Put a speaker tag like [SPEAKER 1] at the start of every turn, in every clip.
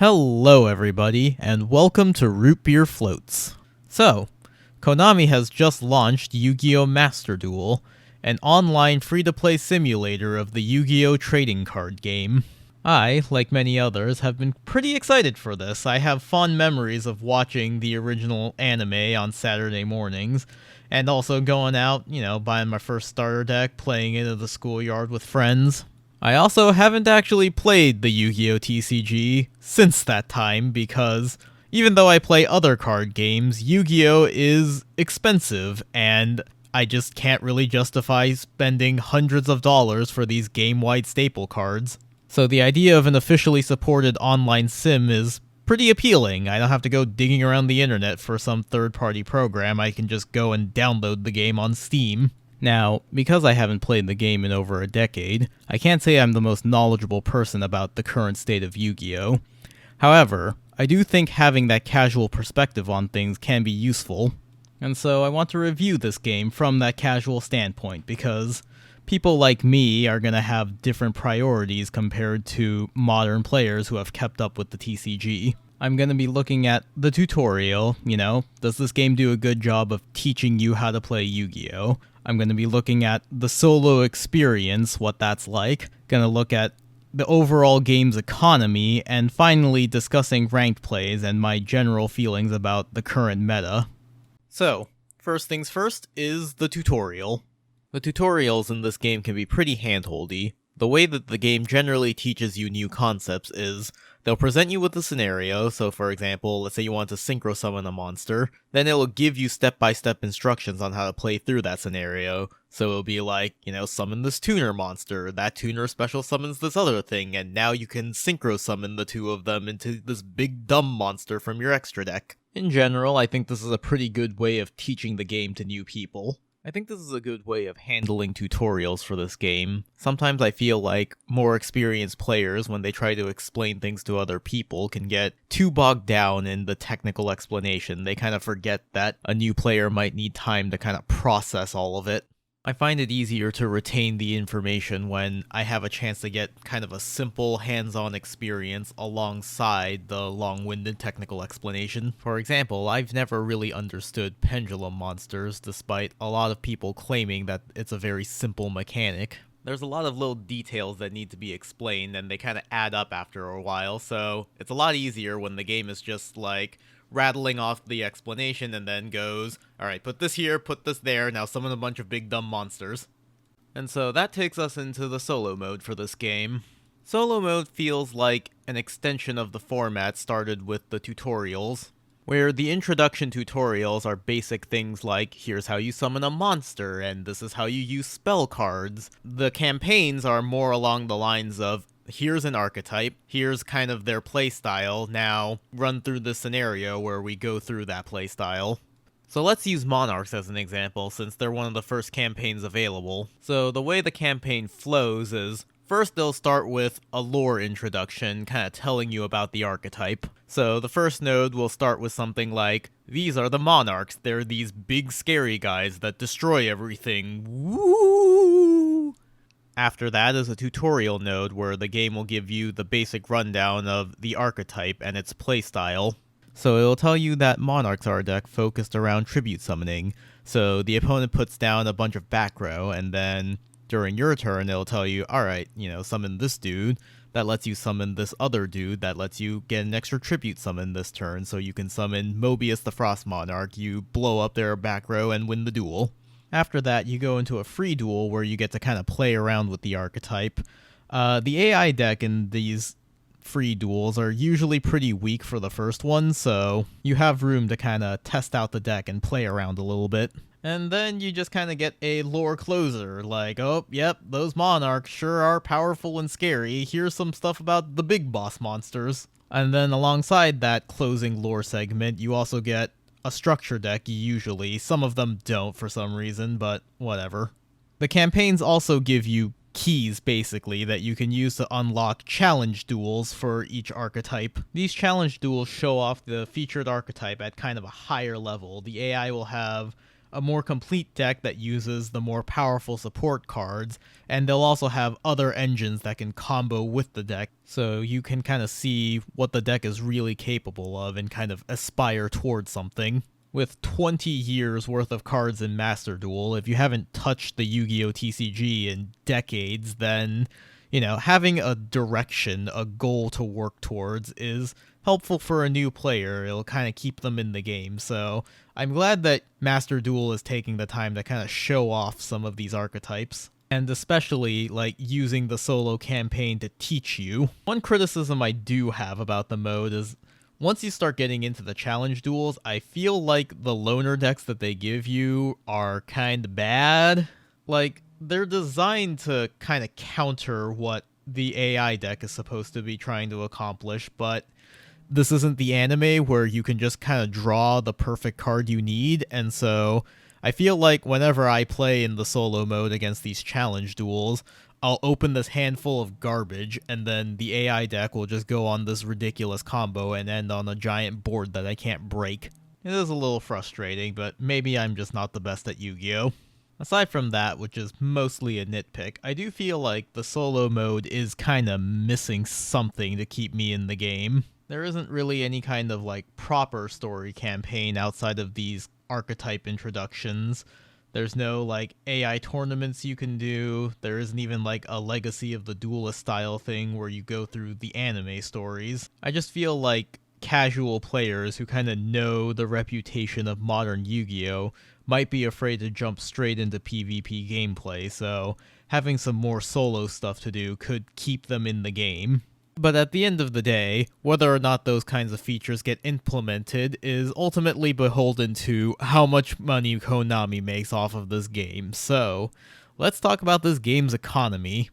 [SPEAKER 1] Hello everybody, and welcome to Root Beer Floats. So, Konami has just launched Yugioh Master Duel, an online free-to-play simulator of the Yu-Gi-Oh! Trading card game. I, like many others, have been pretty excited for this. I have fond memories of watching the original anime on Saturday mornings, and also going out, buying my first starter deck, playing it in the schoolyard with friends. I also haven't actually played the Yu-Gi-Oh! TCG since that time because even though I play other card games, Yu-Gi-Oh! Is expensive and I just can't really justify spending hundreds of dollars for these game-wide staple cards. So the idea of an officially supported online sim is pretty appealing. I don't have to go digging around the internet for some third-party program. I can just go and download the game on Steam. Now, because I haven't played the game in over a decade, I can't say I'm the most knowledgeable person about the current state of Yu-Gi-Oh! However, I do think having that casual perspective on things can be useful, and so I want to review this game from that casual standpoint, because people like me are going to have different priorities compared to modern players who have kept up with the TCG. I'm going to be looking at the tutorial, does this game do a good job of teaching you how to play Yu-Gi-Oh? I'm going to be looking at the solo experience, what that's like, going to look at the overall game's economy, and finally discussing ranked plays and my general feelings about the current meta. So, first things first is the tutorial. The tutorials in this game can be pretty handholdy. The way that the game generally teaches you new concepts is they'll present you with a scenario, so for example, let's say you want to synchro summon a monster, then it will give you step-by-step instructions on how to play through that scenario. So it'll be like, summon this tuner monster, that tuner special summons this other thing, and now you can synchro summon the two of them into this big dumb monster from your extra deck. In general, I think this is a pretty good way of teaching the game to new people. I think this is a good way of handling tutorials for this game. Sometimes I feel like more experienced players, when they try to explain things to other people, can get too bogged down in the technical explanation. They kind of forget that a new player might need time to kind of process all of it. I find it easier to retain the information when I have a chance to get kind of a simple hands-on experience alongside the long-winded technical explanation. For example, I've never really understood pendulum monsters, despite a lot of people claiming that it's a very simple mechanic. There's a lot of little details that need to be explained, and they kind of add up after a while, so it's a lot easier when the game is just like rattling off the explanation and then goes, alright, put this here, put this there, now summon a bunch of big dumb monsters. And so that takes us into the solo mode for this game. Solo mode feels like an extension of the format started with the tutorials, where the introduction tutorials are basic things like, here's how you summon a monster, and this is how you use spell cards. The campaigns are more along the lines of, here's an archetype, here's kind of their playstyle, now run through the scenario where we go through that playstyle. So let's use Monarchs as an example, since they're one of the first campaigns available. So the way the campaign flows is, first they'll start with a lore introduction, kind of telling you about the archetype. So the first node will start with something like, these are the Monarchs, they're these big scary guys that destroy everything, woo! After that is a tutorial node where the game will give you the basic rundown of the archetype and its playstyle. So it'll tell you that Monarchs are a deck focused around tribute summoning, so the opponent puts down a bunch of back row, and then during your turn it'll tell you, alright, summon this dude, that lets you summon this other dude, that lets you get an extra tribute summon this turn, so you can summon Mobius the Frost Monarch, you blow up their back row and win the duel. After that, you go into a free duel where you get to kind of play around with the archetype. The AI deck in these free duels are usually pretty weak for the first one, so you have room to kind of test out the deck and play around a little bit. And then you just kind of get a lore closer, like, oh, yep, those Monarchs sure are powerful and scary, here's some stuff about the big boss monsters. And then alongside that closing lore segment, you also get a structure deck, usually. Some of them don't for some reason, but whatever. The campaigns also give you keys, basically, that you can use to unlock challenge duels for each archetype. These challenge duels show off the featured archetype at kind of a higher level. The AI will have a more complete deck that uses the more powerful support cards, and they'll also have other engines that can combo with the deck, so you can kind of see what the deck is really capable of and kind of aspire towards something. With 20 years worth of cards in Master Duel, if you haven't touched the Yu-Gi-Oh! TCG in decades, then, having a direction, a goal to work towards is helpful for a new player. It'll kind of keep them in the game. So I'm glad that Master Duel is taking the time to kind of show off some of these archetypes. And especially, using the solo campaign to teach you. One criticism I do have about the mode is, once you start getting into the challenge duels, I feel like the loner decks that they give you are kind of bad. They're designed to kind of counter what the AI deck is supposed to be trying to accomplish, but this isn't the anime where you can just kind of draw the perfect card you need, and so I feel like whenever I play in the solo mode against these challenge duels, I'll open this handful of garbage, and then the AI deck will just go on this ridiculous combo and end on a giant board that I can't break. It is a little frustrating, but maybe I'm just not the best at Yu-Gi-Oh! Aside from that, which is mostly a nitpick, I do feel like the solo mode is kinda missing something to keep me in the game. There isn't really any kind of proper story campaign outside of these archetype introductions. There's no AI tournaments you can do. There isn't even a Legacy of the Duelist style thing where you go through the anime stories. I just feel like casual players who kind of know the reputation of modern Yu-Gi-Oh! Might be afraid to jump straight into PvP gameplay, so having some more solo stuff to do could keep them in the game. But at the end of the day, whether or not those kinds of features get implemented is ultimately beholden to how much money Konami makes off of this game. So, let's talk about this game's economy.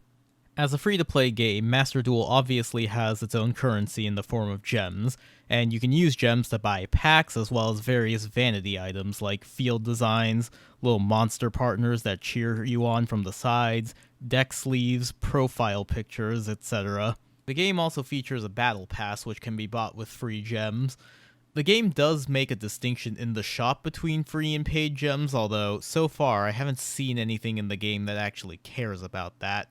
[SPEAKER 1] As a free-to-play game, Master Duel obviously has its own currency in the form of gems, and you can use gems to buy packs as well as various vanity items like field designs, little monster partners that cheer you on from the sides, deck sleeves, profile pictures, etc. The game also features a battle pass which can be bought with free gems. The game does make a distinction in the shop between free and paid gems, although so far I haven't seen anything in the game that actually cares about that.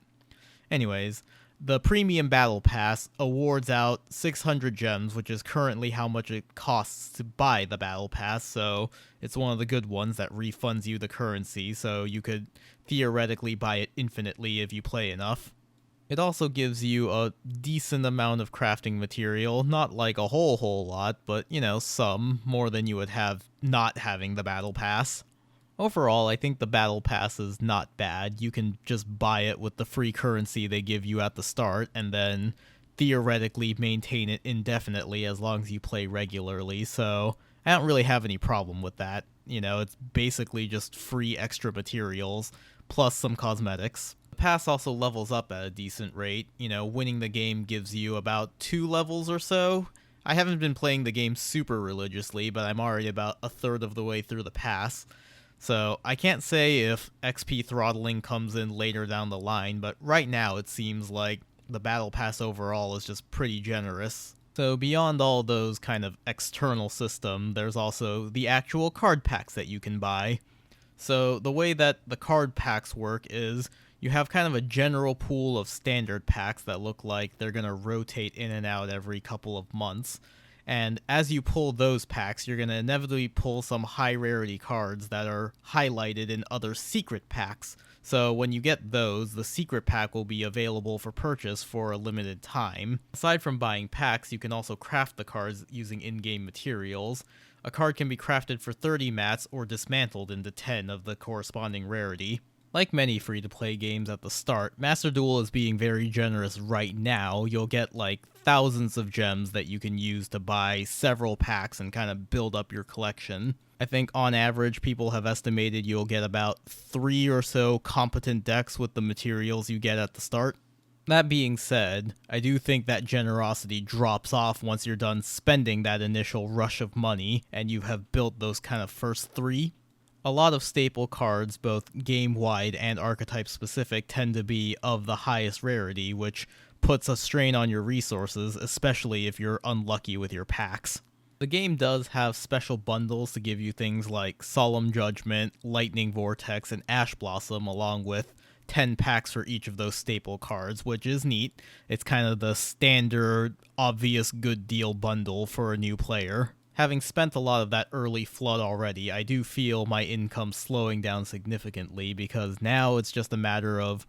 [SPEAKER 1] Anyways, the Premium Battle Pass awards out 600 gems, which is currently how much it costs to buy the Battle Pass, so it's one of the good ones that refunds you the currency, so you could theoretically buy it infinitely if you play enough. It also gives you a decent amount of crafting material, not a whole lot, but, some, more than you would have not having the Battle Pass. Overall, I think the Battle Pass is not bad. You can just buy it with the free currency they give you at the start, and then theoretically maintain it indefinitely as long as you play regularly, so I don't really have any problem with that. It's basically just free extra materials, plus some cosmetics. Pass also levels up at a decent rate. Winning the game gives you about 2 levels or so. I haven't been playing the game super religiously, but I'm already about a third of the way through the pass. So I can't say if XP throttling comes in later down the line, but right now it seems like the battle pass overall is just pretty generous. So beyond all those kind of external system, there's also the actual card packs that you can buy. So the way that the card packs work is you have kind of a general pool of standard packs that look like they're going to rotate in and out every couple of months. And as you pull those packs, you're going to inevitably pull some high rarity cards that are highlighted in other secret packs. So when you get those, the secret pack will be available for purchase for a limited time. Aside from buying packs, you can also craft the cards using in-game materials. A card can be crafted for 30 mats or dismantled into 10 of the corresponding rarity. Like many free-to-play games at the start, Master Duel is being very generous right now. You'll get thousands of gems that you can use to buy several packs and kind of build up your collection. I think on average people have estimated you'll get about 3 or so competent decks with the materials you get at the start. That being said, I do think that generosity drops off once you're done spending that initial rush of money and you have built those kind of first 3. A lot of staple cards, both game-wide and archetype-specific, tend to be of the highest rarity, which puts a strain on your resources, especially if you're unlucky with your packs. The game does have special bundles to give you things like Solemn Judgment, Lightning Vortex, and Ash Blossom, along with 10 packs for each of those staple cards, which is neat. It's kind of the standard, obvious good deal bundle for a new player. Having spent a lot of that early flood already, I do feel my income slowing down significantly because now it's just a matter of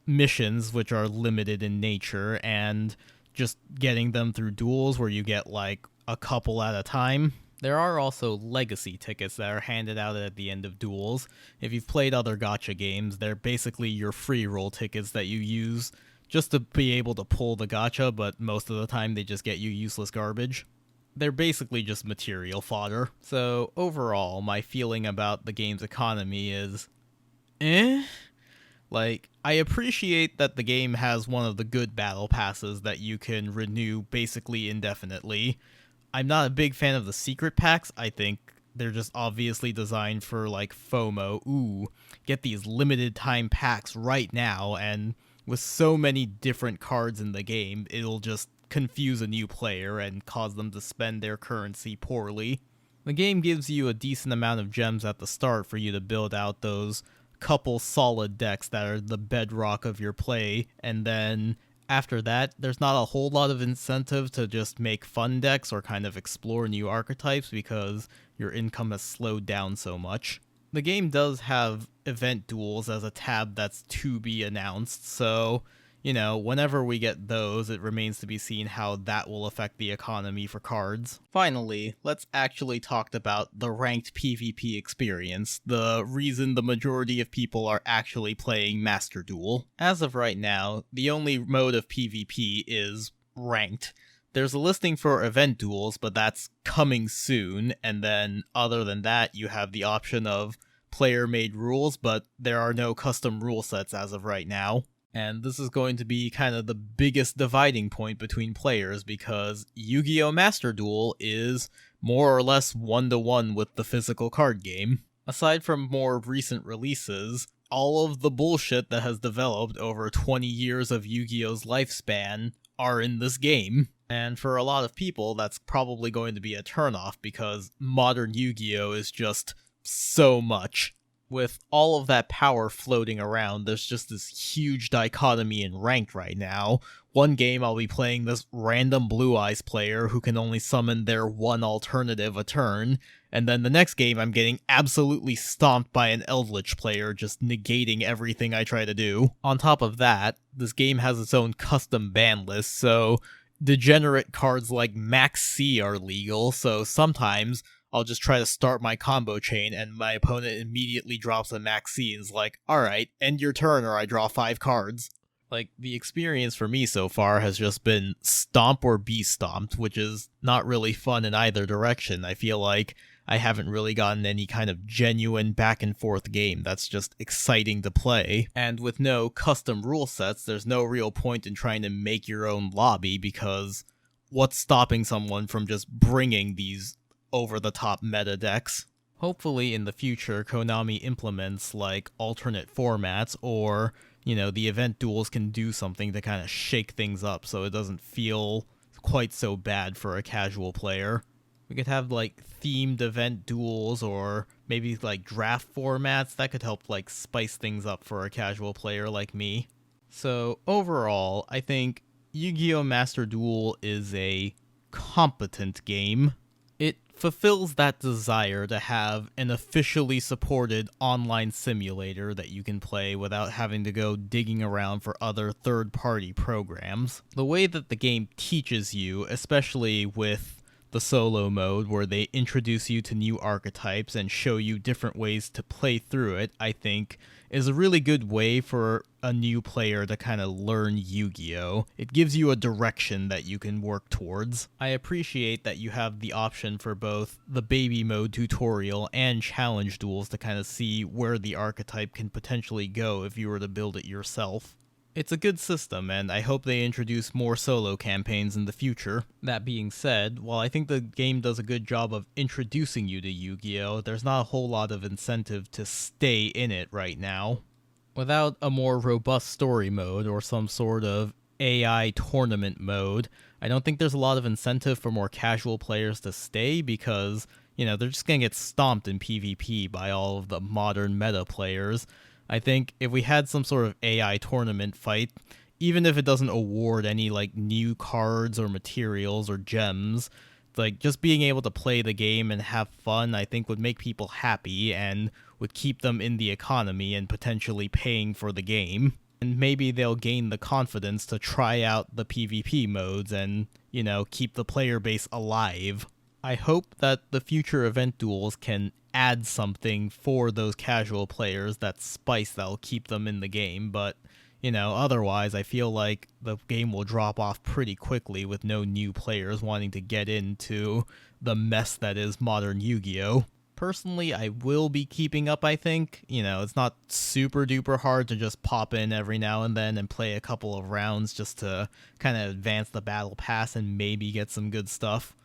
[SPEAKER 1] missions, which are limited in nature, and just getting them through duels where you get like a couple at a time. There are also legacy tickets that are handed out at the end of duels. If you've played other gacha games, they're basically your free roll tickets that you use just to be able to pull the gacha, but most of the time they just get you useless garbage. They're basically just material fodder. So overall, my feeling about the game's economy is Like, I appreciate that the game has one of the good battle passes that you can renew basically indefinitely. I'm not a big fan of the secret packs. I think they're just obviously designed for, like, FOMO. Ooh, get these limited time packs right now, and with so many different cards in the game, it'll just confuse a new player and cause them to spend their currency poorly. The game gives you a decent amount of gems at the start for you to build out those couple solid decks that are the bedrock of your play, and then after that, there's not a whole lot of incentive to just make fun decks or kind of explore new archetypes because your income has slowed down so much. The game does have event duels as a tab that's to be announced, so, whenever we get those, it remains to be seen how that will affect the economy for cards. Finally, let's actually talk about the ranked PvP experience, the reason the majority of people are actually playing Master Duel. As of right now, the only mode of PvP is ranked. There's a listing for event duels, but that's coming soon, and then other than that, you have the option of player-made rules, but there are no custom rule sets as of right now. And this is going to be kind of the biggest dividing point between players because Yu-Gi-Oh! Master Duel is more or less 1-to-1 with the physical card game. Aside from more recent releases, all of the bullshit that has developed over 20 years of Yu-Gi-Oh's lifespan are in this game. And for a lot of people, that's probably going to be a turnoff because modern Yu-Gi-Oh! Is just so much. With all of that power floating around, there's just this huge dichotomy in ranked right now. One game I'll be playing this random Blue Eyes player who can only summon their one alternative a turn, and then the next game I'm getting absolutely stomped by an Eldritch player, just negating everything I try to do. On top of that, this game has its own custom ban list, so degenerate cards like Max C are legal, so sometimes I'll just try to start my combo chain and my opponent immediately drops a Max C and is like, alright, end your turn or I draw 5 cards. Like, the experience for me so far has just been stomp or be stomped, which is not really fun in either direction. I feel like I haven't really gotten any kind of genuine back and forth game that's just exciting to play. And with no custom rule sets, there's no real point in trying to make your own lobby because what's stopping someone from just bringing these over-the-top meta decks? Hopefully in the future, Konami implements like alternate formats or, the event duels can do something to kind of shake things up so it doesn't feel quite so bad for a casual player. We could have like themed event duels or maybe like draft formats that could help like spice things up for a casual player like me. So overall, I think Yu-Gi-Oh! Master Duel is a competent game. It fulfills that desire to have an officially supported online simulator that you can play without having to go digging around for other third-party programs. The way that the game teaches you, especially with the solo mode where they introduce you to new archetypes and show you different ways to play through it, I think is a really good way for a new player to kind of learn Yu-Gi-Oh! It gives you a direction that you can work towards. I appreciate that you have the option for both the baby mode tutorial and challenge duels to kind of see where the archetype can potentially go if you were to build it yourself. It's a good system, and I hope they introduce more solo campaigns in the future. That being said, while I think the game does a good job of introducing you to Yu-Gi-Oh!, there's not a whole lot of incentive to stay in it right now. Without a more robust story mode or some sort of AI tournament mode, I don't think there's a lot of incentive for more casual players to stay because, they're just going to get stomped in PvP by all of the modern meta players. I think if we had some sort of AI tournament fight, even if it doesn't award any like new cards or materials or gems, like just being able to play the game and have fun, I think would make people happy and would keep them in the economy and potentially paying for the game. And maybe they'll gain the confidence to try out the PvP modes and, keep the player base alive. I hope that the future event duels can add something for those casual players, that spice that'll keep them in the game, but otherwise, I feel like the game will drop off pretty quickly with no new players wanting to get into the mess that is modern Yu-Gi-Oh! Personally, I will be keeping up, I think. It's not super duper hard to just pop in every now and then and play a couple of rounds just to kind of advance the battle pass and maybe get some good stuff.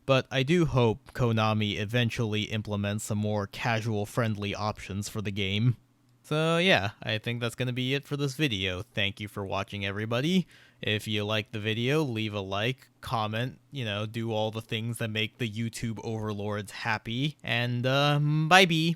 [SPEAKER 1] But I do hope Konami eventually implements some more casual friendly options for the game. So yeah, I think that's going to be it for this video. Thank you for watching, everybody. If you like the video, leave a like, comment, do all the things that make the YouTube overlords happy, and bye-bye.